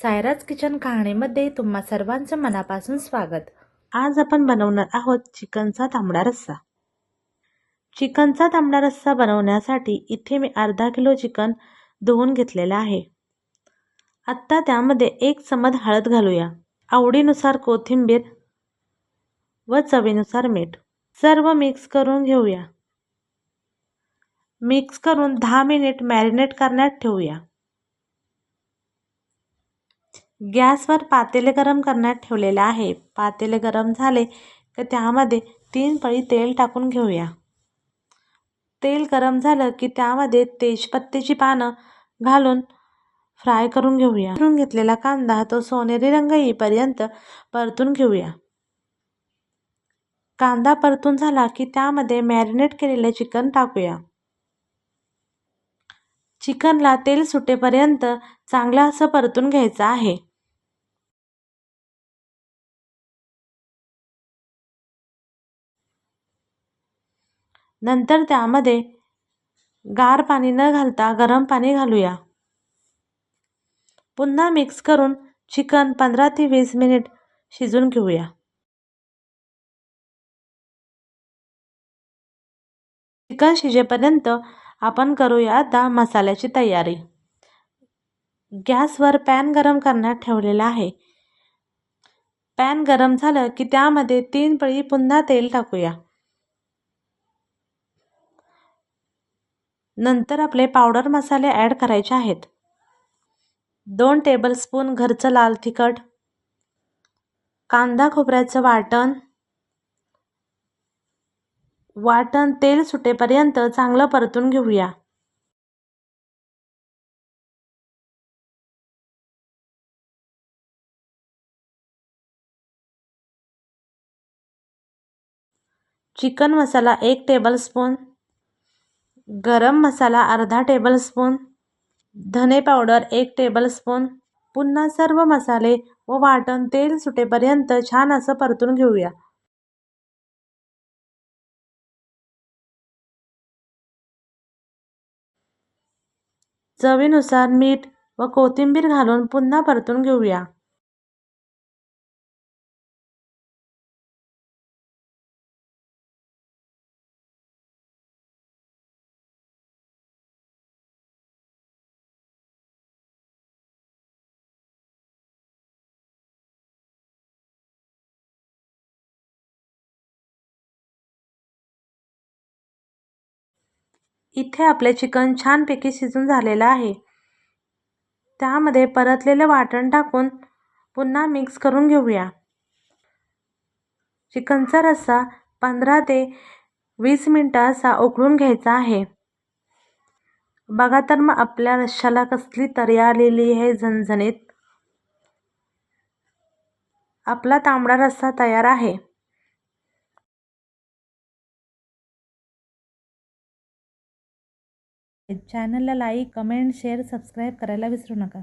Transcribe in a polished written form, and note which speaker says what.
Speaker 1: Sairaj kitchen कहाणीमध्ये तुम्हा सर्वांचं मनापासून स्वागत। आज आपण बनवणार आहोत चिकनचा तांबडा रस्सा। चिकनचा तांबडा रस्सा बनवण्यासाठी इथे मी अर्धा किलो चिकन धुवून घेतलेले आहे। आता त्यामध्ये 1 चमच हळद घालूया, आवडीनुसार कोथिंबीर व चवीनुसार मीठ। सर्व मिक्स करून घेऊया। मिक्स करून 10 मिनिट मॅरिनेट करण्यात ठेवूया। गॅसवर पातेले गरम करण्यात ठेवलेले आहे। पातेले गरम झाले की त्यामध्ये 3 पळी तेल टाकून घेऊया। तेल गरम झालं की त्यामध्ये तेजपत्त्याची पानं घालून फ्राय करून घेऊया। करून घेतलेला कांदा तो सोनेरी रंग येईपर्यंत परतून घेऊया। कांदा परतून झाला की त्यामध्ये मॅरिनेट केलेले चिकन टाकूया। चिकनला तेल सुटेपर्यंत चांगलं असं परतून घ्यायचं आहे। नंतर त्यामध्ये गार पाणी न घालता गरम पाणी घालूया। पुन्हा मिक्स करून चिकन 15 ते 20 मिनिट शिजून घेऊया। चिकन शिजेपर्यंत आपण करूया आता मसाल्याची तयारी। गॅसवर पॅन गरम करण्यात ठेवलेला आहे। पॅन गरम झालं की त्यामध्ये 3 पळी पुन्हा तेल टाकूया। नंतर आपले पावडर मसाले ॲड करायचे आहेत। 2 टेबलस्पून घरचं लाल तिखट, कांदा खोबऱ्याचं वाटण तेल सुटेपर्यंत चांगलं परतून घेऊया। चिकन मसाला 1 टेबलस्पून, गरम मसाला अर्धा टेबलस्पून, धने पावडर 1 टेबलस्पून। पुन्हा सर्व मसाले व वाटण तेल सुटेपर्यंत छान असं परतून घेऊया। चवीनुसार मीठ व कोथिंबीर घालून पुन्हा परतून घेऊया। इथे आपले चिकन छानपैकी शिजून झालेलं आहे। त्यामध्ये परतलेलं वाटण टाकून पुन्हा मिक्स करून घेऊया। चिकनचा रस्सा 15 ते 20 मिनिटं असा उकळून घ्यायचा आहे। बघा तर मग आपल्या रश्श्याला कसली तरी आलेली आहे झणझणीत। आपला तांबडा रस्सा तयार आहे। चॅनलला लाईक, कमेंट, शेअर, सबस्क्राईब करायला विसरू नका।